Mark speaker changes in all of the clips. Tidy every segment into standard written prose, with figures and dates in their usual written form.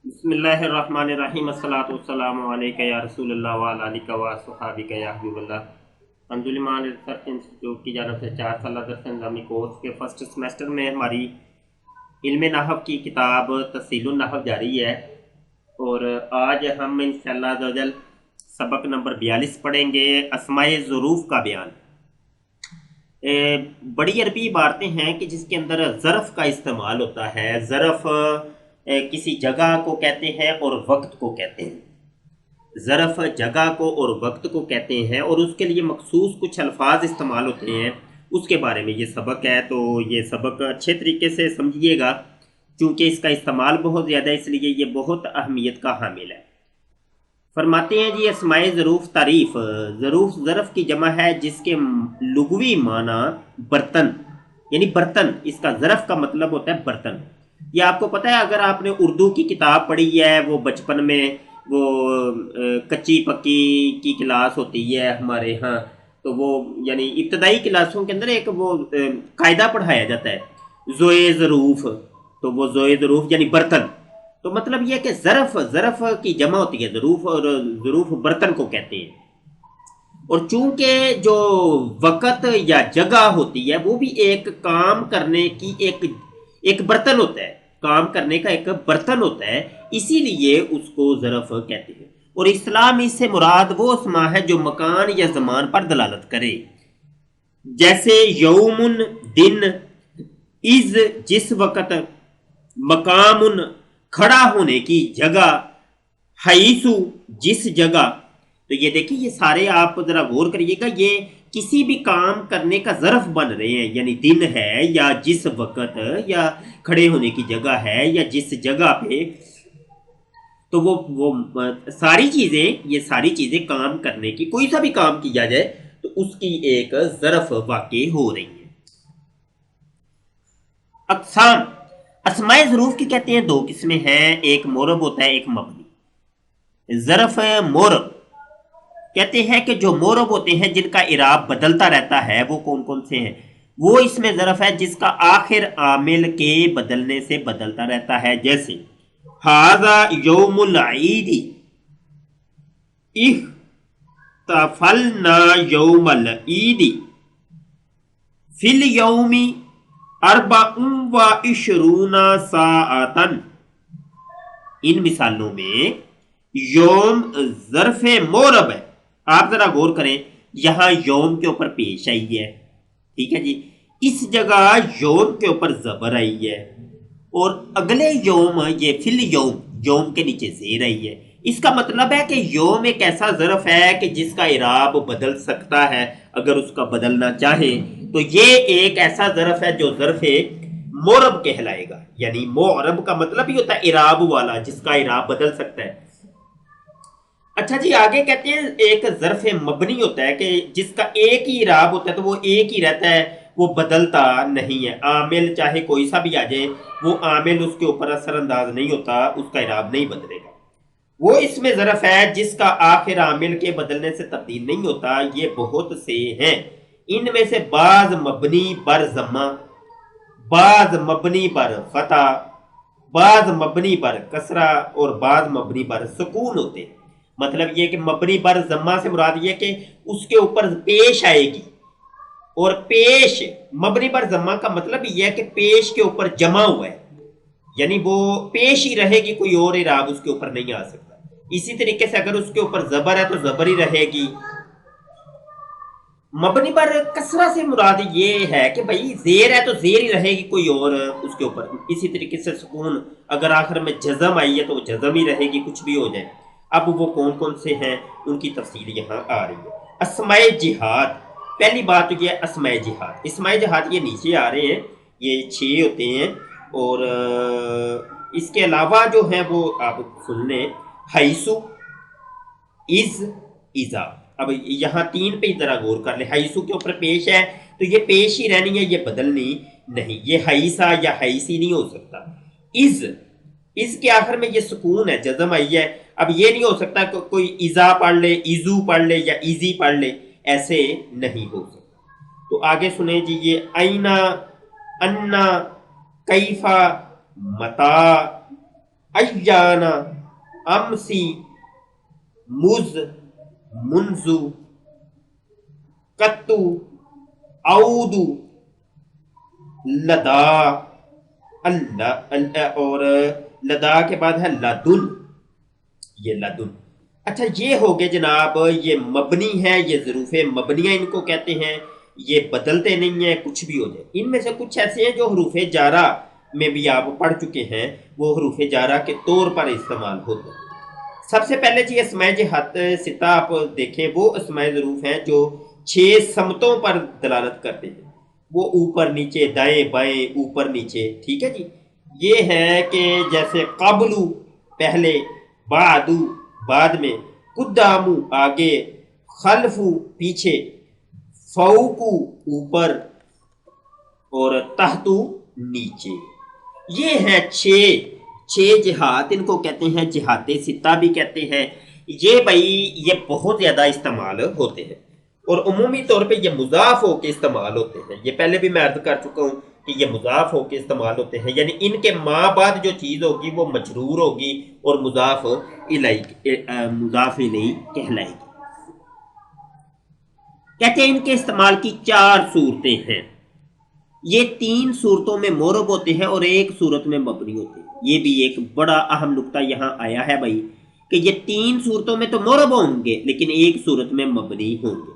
Speaker 1: بسم اللہ الرحمن الرحیم الصلاۃ والسلام علیک یا رسول اللہ وعلی آلک و صحابک یا حبیب اللہ۔ انجمن ریسرچ انسٹیٹیوٹ کی جانب سے 4 سالہ درس نظامی کورس کے فرسٹ سیمسٹر میں ہماری علم نحو کی کتاب تفصیل النحو جاری ہے، اور آج ہم انشاءاللہ عز و جل سبق نمبر 42 پڑھیں گے، اسماء ظروف کا بیان۔ بڑی عربی عبارتیں ہیں کہ جس کے اندر ظرف کا استعمال ہوتا ہے۔ ظرف کسی جگہ کو کہتے ہیں اور وقت کو کہتے ہیں۔ ظرف جگہ کو اور وقت کو کہتے ہیں، اور اس کے لیے مخصوص کچھ الفاظ استعمال ہوتے ہیں، اس کے بارے میں یہ سبق ہے۔ تو یہ سبق اچھے طریقے سے سمجھیے گا، چونکہ اس کا استعمال بہت زیادہ ہے، اس لیے یہ بہت اہمیت کا حامل ہے۔ فرماتے ہیں جی اسماء ظروف تعریف۔ ظرف کی جمع ہے جس کے لغوی معنی برتن، یعنی برتن، اس کا ظرف کا مطلب ہوتا ہے برتن۔ یہ آپ کو پتہ ہے، اگر آپ نے اردو کی کتاب پڑھی ہے، وہ بچپن میں وہ کچی پکی کی کلاس ہوتی ہے ہمارے ہاں، تو وہ یعنی ابتدائی کلاسوں کے اندر ایک وہ قاعدہ پڑھایا جاتا ہے، ذوئے ظروف۔ تو وہ ذوئے ظروف یعنی برتن، تو مطلب یہ کہ ظرف کی جمع ہوتی ہے ظروف، اور ظروف برتن کو کہتے ہیں۔ اور چونکہ جو وقت یا جگہ ہوتی ہے وہ بھی ایک کام کرنے کی ایک برتن ہوتا ہے، کام کرنے کا ایک برتن ہوتا ہے، اسی لیے اس کو ظرف کہتے ہیں۔ اور اسلام اس سے مراد وہ اسماء ہے جو مکان یا زمان پر دلالت کرے، جیسے یومن دن، از جس وقت، مقامن کھڑا ہونے کی جگہ، حیثو جس جگہ۔ تو یہ دیکھیں، یہ سارے آپ ذرا غور کریے گا، یہ کسی بھی کام کرنے کا ظرف بن رہے ہیں، یعنی دن ہے یا جس وقت یا کھڑے ہونے کی جگہ ہے یا جس جگہ پہ، تو وہ ساری چیزیں، یہ ساری چیزیں کام کرنے کی، کوئی سا بھی کام کیا جائے تو اس کی ایک ظرف واقع ہو رہی ہے۔ اقسام اسماء ظروف کی کہتے ہیں دو قسمیں ہیں، ایک مورب ہوتا ہے، ایک مبنی۔ ظرف مورب کہتے ہیں کہ جو مورب ہوتے ہیں جن کا اعراب بدلتا رہتا ہے، وہ کون کون سے ہیں؟ وہ اس میں ظرف ہے جس کا آخر عامل کے بدلنے سے بدلتا رہتا ہے، جیسے ھذا یوم العید، احتفلنا یوم العید، فی الیوم 24 ساعتن۔ ان مثالوں میں یوم ظرف مورب ہے، آپ ذرا غور کریں، یہاں یوم کے اوپر پیش آئی ہے، ٹھیک ہے جی، اس جگہ یوم کے اوپر زبر آئی ہے، اور اگلے یوم یہ فل یوم، یوم کے نیچے زیر آئی ہے۔ اس کا مطلب ہے کہ یوم ایک ایسا ظرف ہے کہ جس کا اعراب بدل سکتا ہے اگر اس کا بدلنا چاہے، تو یہ ایک ایسا ظرف ہے جو ظرف مورب کہلائے گا، یعنی مورب کا مطلب ہی ہوتا ہے اعراب والا، جس کا اعراب بدل سکتا ہے۔ اچھا جی، آگے کہتے ہیں ایک ظرف مبنی ہوتا ہے کہ جس کا ایک ہی اعراب ہوتا ہے، تو وہ ایک ہی رہتا ہے، وہ بدلتا نہیں ہے، عامل چاہے کوئی سا بھی آ جائے، وہ عامل اس کے اوپر اثر انداز نہیں ہوتا، اس کا اعراب نہیں بدلے گا۔ وہ اس میں ظرف ہے جس کا آخر عامل کے بدلنے سے تبدیل نہیں ہوتا، یہ بہت سے ہیں، ان میں سے بعض مبنی بر ضمہ، بعض مبنی بر فتح، بعض مبنی بر کسرہ، اور بعض مبنی بر سکون ہوتے ہیں۔ مطلب یہ کہ مبنی بر ضمہ سے مراد یہ کہ اس کے اوپر پیش آئے گی، اور پیش مبنی بر ضمہ کا مطلب یہ ہے کہ پیش کے اوپر جمع ہوا ہے، یعنی وہ پیش ہی رہے گی، کوئی اور اعراب اس کے اوپر نہیں آ سکتا۔ اسی طریقے سے اگر اس کے اوپر زبر ہے تو زبر ہی رہے گی۔ مبنی پر کسرہ سے مراد یہ ہے کہ بھائی زیر ہے تو زیر ہی رہے گی، کوئی اور اس کے اوپر۔ اسی طریقے سے سکون، اگر آخر میں جزم آئی ہے تو وہ جزم ہی رہے گی، کچھ بھی ہو جائے۔ اب وہ کون کون سے ہیں ان کی تفصیل یہاں آ رہی ہے۔ اسماء جہاد، پہلی بات تو یہ ہے اسماء جہاد۔ اسماء جہاد یہ نیچے آ رہے ہیں، یہ 6 ہوتے ہیں، اور اس کے علاوہ جو ہیں وہ آپ سن لیں، حیثو، از، اذا۔ اب یہاں 3 پہ ذرا غور کر لیں، حیثو کے اوپر پیش ہے تو یہ پیش ہی رہنی ہے، یہ بدلنی نہیں، یہ حیثہ یا حیثی نہیں ہو سکتا۔ از کے آخر میں یہ سکون ہے، جزم آئی ہے، اب یہ نہیں ہو سکتا کہ کوئی اذا پڑھ لے، ایزو پڑھ لے یا ایزی پڑھ لے، ایسے نہیں ہو سکتا۔ تو آگے سنیں جی، یہ اینا، انا، کیفا، متا، ایانا، امسی، مز، منزو، کتو، اودو، لدا، اللہ، اور لدا کے بعد ہے لدن، یہ لدن۔ اچھا یہ ہو گئے جناب، یہ مبنی ہے، یہ ظروف مبنیہ ان کو کہتے ہیں، یہ بدلتے نہیں ہیں کچھ بھی ہو جائے۔ ان میں سے کچھ ایسے ہیں جو حروف جارہ میں بھی آپ پڑھ چکے ہیں، وہ حروف جارہ کے طور پر استعمال ہوتے ہیں۔ سب سے پہلے جی اسماء جہت ستہ آپ دیکھیں، وہ اسماء ظروف ہیں جو 6 سمتوں پر دلالت کرتے ہیں، وہ اوپر نیچے، دائیں بائیں، اوپر نیچے، ٹھیک ہے جی۔ یہ ہے کہ جیسے قبلو پہلے، بعدو بعد میں، قدامو آگے، خلفو پیچھے، فوقو اوپر، اور تحتو نیچے۔ یہ ہے 6 جہات، ان کو کہتے ہیں جہات ستہ بھی کہتے ہیں۔ یہ بھائی یہ بہت زیادہ استعمال ہوتے ہیں، اور عمومی طور پہ یہ مضاف ہو کے استعمال ہوتے ہیں۔ یہ پہلے بھی میں عرض کر چکا ہوں کہ یہ مضاف ہو کے استعمال ہوتے ہیں، یعنی ان کے ماں بعد جو چیز ہوگی وہ مجرور ہوگی اور مضاف الیہ کہلائے گی۔ کہتے ہیں ان کے استعمال کی 4 صورتیں ہیں۔ یہ 3 صورتوں میں مورب ہوتے ہیں اور 1 صورت میں مبنی ہوتے ہیں۔ یہ بھی ایک بڑا اہم نقطہ یہاں آیا ہے بھائی، کہ یہ 3 صورتوں میں تو مورب ہوں گے لیکن 1 صورت میں مبنی ہوں گے۔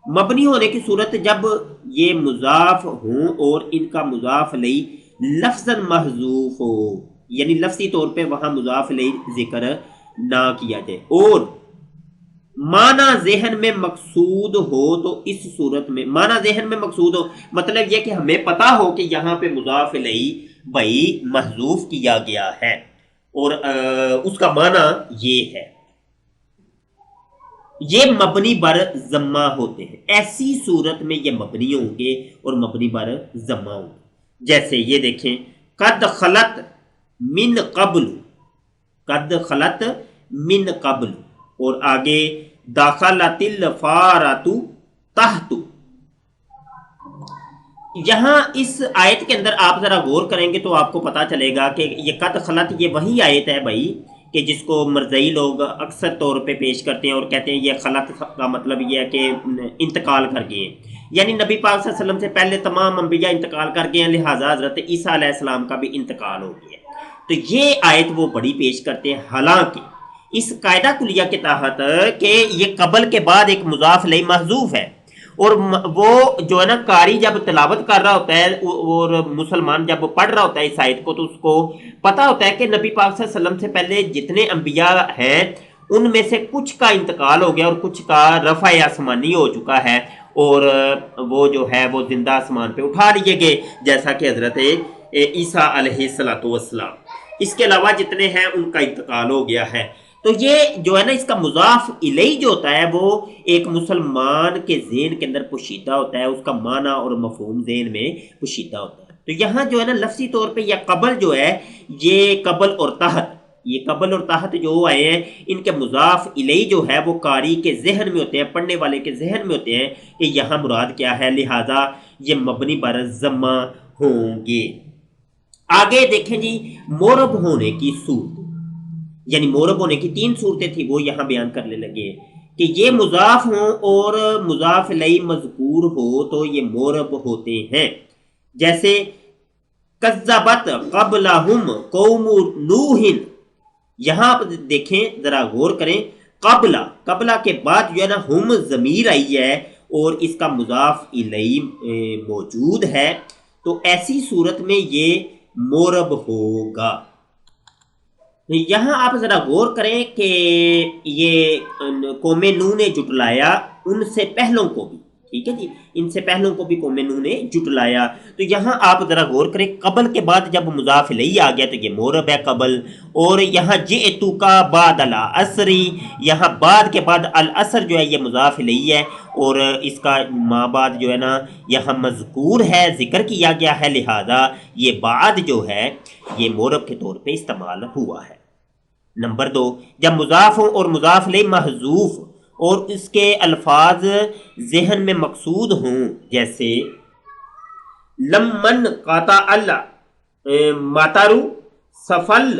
Speaker 1: مبنی ہونے کی صورت جب یہ مضاف ہوں اور ان کا مضاف الیہ لفظاً محذوف ہو، یعنی لفظی طور پہ وہاں مضاف الیہ ذکر نہ کیا جائے، اور معنی ذہن میں مقصود ہو، تو اس صورت میں معنی ذہن میں مقصود ہو مطلب یہ کہ ہمیں پتا ہو کہ یہاں پہ مضاف الیہ بھائی محذوف کیا گیا ہے اور اس کا معنی یہ ہے، یہ مبنی بر ضمہ ہوتے ہیں۔ ایسی صورت میں یہ مبنی ہوں گے اور مبنی بر ضمہ ہوں گے۔ جیسے یہ دیکھیں، قد خلط من قبل، قد خلط من قبل، اور آگے داخلت الفارۃ تحت۔ یہاں اس آیت کے اندر آپ ذرا غور کریں گے تو آپ کو پتا چلے گا کہ یہ قد خلط یہ وہی آیت ہے بھائی کہ جس کو مرزئی لوگ اکثر طور پہ پیش کرتے ہیں اور کہتے ہیں یہ خلط کا مطلب یہ ہے کہ انتقال کر گئے ہیں، یعنی نبی پاک صلی اللہ علیہ وسلم سے پہلے تمام انبیاء انتقال کر گئے ہیں، لہٰذا حضرت عیسیٰ علیہ السلام کا بھی انتقال ہو گیا ہے۔ تو یہ آیت وہ بڑی پیش کرتے ہیں، حالانکہ اس قاعدہ کلیہ کے تحت کہ یہ قبل کے بعد ایک مضاف الیہ محذوف ہے، اور وہ جو ہے نا قاری جب تلاوت کر رہا ہوتا ہے اور مسلمان جب پڑھ رہا ہوتا ہے اس آیت کو، تو اس کو پتا ہوتا ہے کہ نبی پاک صلی اللہ علیہ وسلم سے پہلے جتنے انبیاء ہیں ان میں سے کچھ کا انتقال ہو گیا اور کچھ کا رفع آسمانی ہو چکا ہے، اور وہ جو ہے وہ زندہ آسمان پہ اٹھا لیے گئے، جیسا کہ حضرت عیسیٰ علیہ السلام۔ اس کے علاوہ جتنے ہیں ان کا انتقال ہو گیا ہے۔ تو یہ جو ہے نا اس کا مضاف الیہ جو ہوتا ہے وہ ایک مسلمان کے ذہن کے اندر پوشیدہ ہوتا ہے، اس کا معنی اور مفہوم ذہن میں پوشیدہ ہوتا ہے۔ تو یہاں جو ہے نا لفظی طور پہ یہ قبل جو ہے، یہ قبل اور تحت، یہ قبل اور تحت جو آئے ہیں ان کے مضاف الیہ جو ہے وہ قاری کے ذہن میں ہوتے ہیں، پڑھنے والے کے ذہن میں ہوتے ہیں کہ یہاں مراد کیا ہے، لہذا یہ مبنی بر ضمہ ہوں گے۔ آگے دیکھیں جی، مورب ہونے کی صورت، یعنی مورب ہونے کی 3 صورتیں تھی وہ یہاں بیان کرنے لگے کہ یہ مضاف ہوں اور مضاف الیہ مذکور ہو تو یہ مورب ہوتے ہیں۔ جیسے کذبت قبلہم قوم نوح، یہاں آپ دیکھیں ذرا غور کریں، قبلہ کے بعد جو ہے نا ہم ضمیر آئی ہے اور اس کا مضاف الیہ موجود ہے، تو ایسی صورت میں یہ مورب ہوگا۔ یہاں آپ ذرا غور کریں کہ یہ قوم نوح نے جٹلایا ان سے پہلوں کو بھی، ٹھیک ہے جی، ان سے پہلوں کو بھی قوم نوح نے جٹلایا۔ تو یہاں آپ ذرا غور کریں، قبل کے بعد جب مضاف الیہ آ گیا تو یہ مورب ہے قبل، اور یہاں جئتک بعد العصر، یہاں بعد کے بعد العصر جو ہے یہ مضاف الیہ ہے، اور اس کا ماں بعد جو ہے نا یہاں مذکور ہے، ذکر کیا گیا ہے، لہذا یہ بعد جو ہے یہ مورب کے طور پہ استعمال ہوا ہے۔ نمبر 2، جب مضاف ہو اور مضاف الیہ محذوف اور اس کے الفاظ ذہن میں مقصود ہوں، جیسے لمن قاطع ماتارو سفل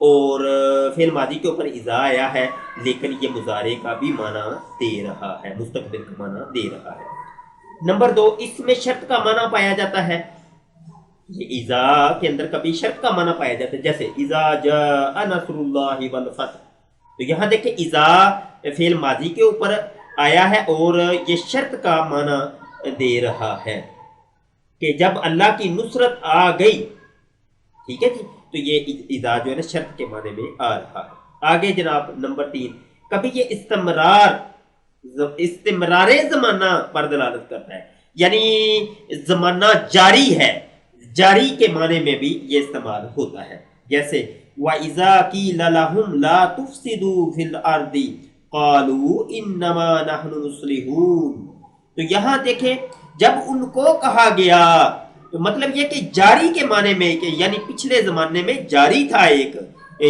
Speaker 1: اور فعل ماضی کے اوپر اذا آیا ہے لیکن یہ مضارع کا بھی معنی دے رہا ہے، مستقبل کا معنی دے رہا ہے۔ نمبر 2، اس میں شرط کا معنی پایا جاتا ہے۔ یہ اذا کے اندر کبھی شرط کا معنی پایا جاتا ہے، جیسے اذا جاء نصر اللہ والفتح۔ تو یہاں دیکھیں اذا فعل ماضی کے اوپر آیا ہے اور یہ شرط کا معنی دے رہا ہے کہ جب اللہ کی نصرت آ گئی، ٹھیک ہے جی، تو یہ اذا جو ہے نا شرط کے معنی میں آ رہا ہے۔ آگے جناب نمبر 3، کبھی یہ استمرار زمانہ پر دلالت کرتا ہے، یعنی زمانہ جاری ہے، جاری کے معنی میں بھی یہ استعمال ہوتا ہے، جیسے وَإِذَا قِيلَ لَهُمْ لَا تُفْسِدُوا فِي الْأَرْضِ قَالُوا إِنَّمَا نَحْنُ مُصْلِحُونَ۔ تو یہاں دیکھیں جب ان کو کہا گیا، تو مطلب یہ کہ جاری کے معنی میں کہ یعنی پچھلے زمانے میں جاری تھا ایک،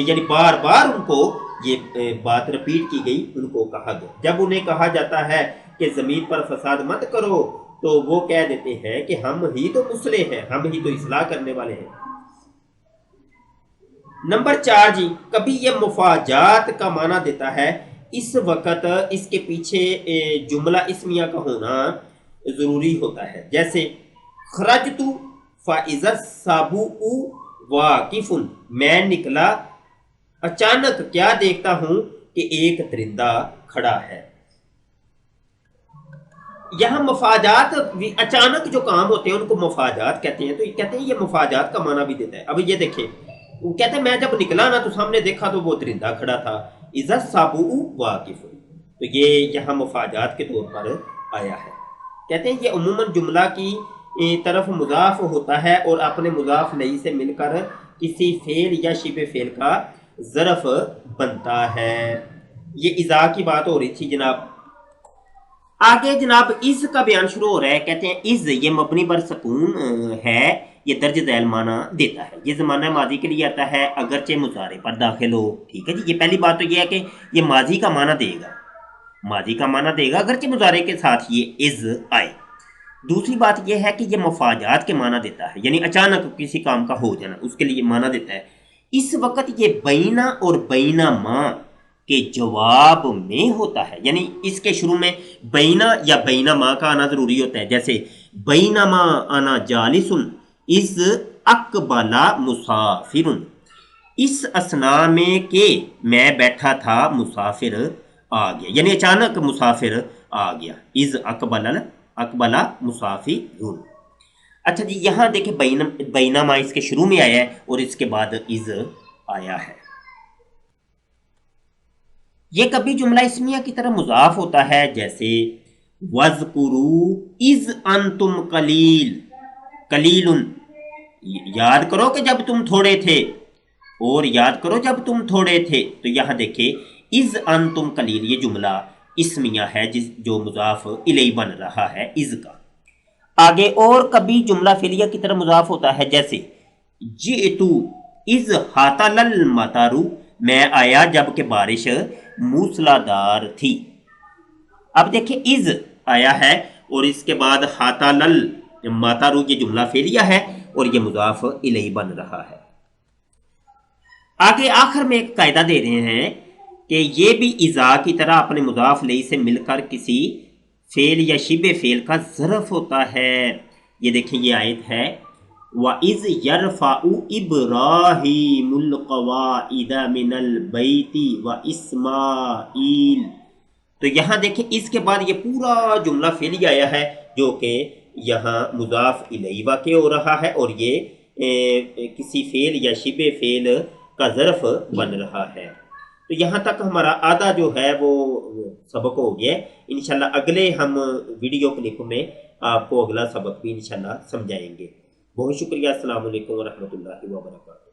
Speaker 1: یعنی بار بار ان کو یہ بات رپیٹ کی گئی، ان کو کہا گیا۔ جب انہیں کہا جاتا ہے کہ زمین پر فساد مت کرو تو وہ کہہ دیتے ہیں کہ ہم ہی تو مصلح ہیں، ہم ہی تو اصلاح کرنے والے ہیں۔ نمبر 4 جی، کبھی یہ مفاجات کا معنی دیتا ہے، اس وقت اس کے پیچھے جملہ اسمیہ کا ہونا ضروری ہوتا ہے، جیسے خرجت فاذا السابع واقف، میں نکلا اچانک کیا دیکھتا ہوں کہ ایک درندہ کھڑا ہے۔ یہاں مفاجات اچانک جو کام ہوتے ہیں ان کو مفاجات کہتے ہیں، تو کہتے ہیں یہ مفاجات کا معنی بھی دیتا ہے۔ اب یہ دیکھیں وہ کہتے ہیں میں جب نکلا نا تو سامنے دیکھا تو وہ درندہ کھڑا تھا، اذا السابع واقف، تو یہ یہاں مفاجات کے طور پر آیا ہے۔ کہتے ہیں یہ عموماً جملہ کی طرف مضاف ہوتا ہے اور اپنے مضاف الیہ سے مل کر کسی فعل یا شبہ فعل کا ظرف بنتا ہے۔ یہ اذا کی بات ہو رہی تھی جناب۔ آگے جناب از کا بیان شروع ہو رہا ہے، کہتے ہیں از یہ مبنی بر سکون ہے، یہ درج ذیل معنی دیتا ہے، یہ زمانہ ماضی کے لیے آتا ہے اگرچہ مضارع پر داخل ہو، ٹھیک ہے جی۔ یہ پہلی بات تو یہ ہے کہ یہ ماضی کا معنی دے گا، ماضی کا معنی دے گا اگرچہ مضارع کے ساتھ یہ از آئے۔ دوسری بات یہ ہے کہ یہ مفاجات کے معنی دیتا ہے، یعنی اچانک کسی کام کا ہو جانا، اس کے لیے معنی دیتا ہے۔ اس وقت یہ بینا اور بینا ماں کے جواب میں ہوتا ہے، یعنی اس کے شروع میں بینا یا بینا ماں کا آنا ضروری ہوتا ہے، جیسے بینا ماں انا جالس از اقبل مسافر، اس اسنا میں کہ میں بیٹھا تھا مسافر آ گیا، یعنی اچانک مسافر آ گیا، از اقبل مسافر۔ اچھا جی، یہاں دیکھیں بینما اس کے شروع میں آیا ہے اور اس کے بعد از آیا ہے۔ یہ کبھی جملہ اسمیہ کی طرح مضاف ہوتا ہے، جیسے وَاذْكُرُوا اِذْ أَنْتُمْ قَلِيلٌ، یاد کرو کہ جب تم تھوڑے تھے، اور یاد کرو جب تم تھوڑے تھے۔ تو یہاں دیکھیں اِذْ أَنْتُمْ قَلِيلٌ، یہ جملہ اسمیہ ہے جو مضاف الیہ بن رہا ہے اِذْ کا۔ آگے اور کبھی جملہ فعلیہ کی طرح مضاف ہوتا ہے، جیسے جئتُ اِذْ حَطَلَ الْمَطَرُ، میں آیا جب کہ بارش موسلادھار تھی۔ اب دیکھیں از آیا ہے اور اس کے بعد حَطَلَ الْمَطَرُ یہ جملہ فعلیہ ہے اور یہ مضاف الیہ بن رہا ہے۔ آگے آخر میں ایک قاعدہ دے رہے ہیں کہ یہ بھی اذا کی طرح اپنے مضاف الیہ سے مل کر کسی فعل یا شبہ فعل کا ظرف ہوتا ہے۔ یہ دیکھیں یہ آیت ہے وَإِذْ يَرْفَعُ إِبْرَاهِيمُ الْقَوَاعِدَ مِنَ الْبَيْتِ وَإِسْمَاعِيلُ، تو یہاں دیکھیں اس کے بعد یہ پورا جملہ فعلی آیا ہے جو کہ یہاں مضاف الیہ واقع ہو رہا ہے اور یہ کسی فعل یا شبہ فعل کا ظرف بن رہا ہے۔ تو یہاں تک ہمارا آدھا جو ہے وہ سبق ہو گیا، انشاءاللہ اگلے ہم ویڈیو کلپ میں آپ کو اگلا سبق بھی انشاءاللہ سمجھائیں گے۔ بہت شکریہ، السلام علیکم ورحمۃ اللہ وبرکاتہ۔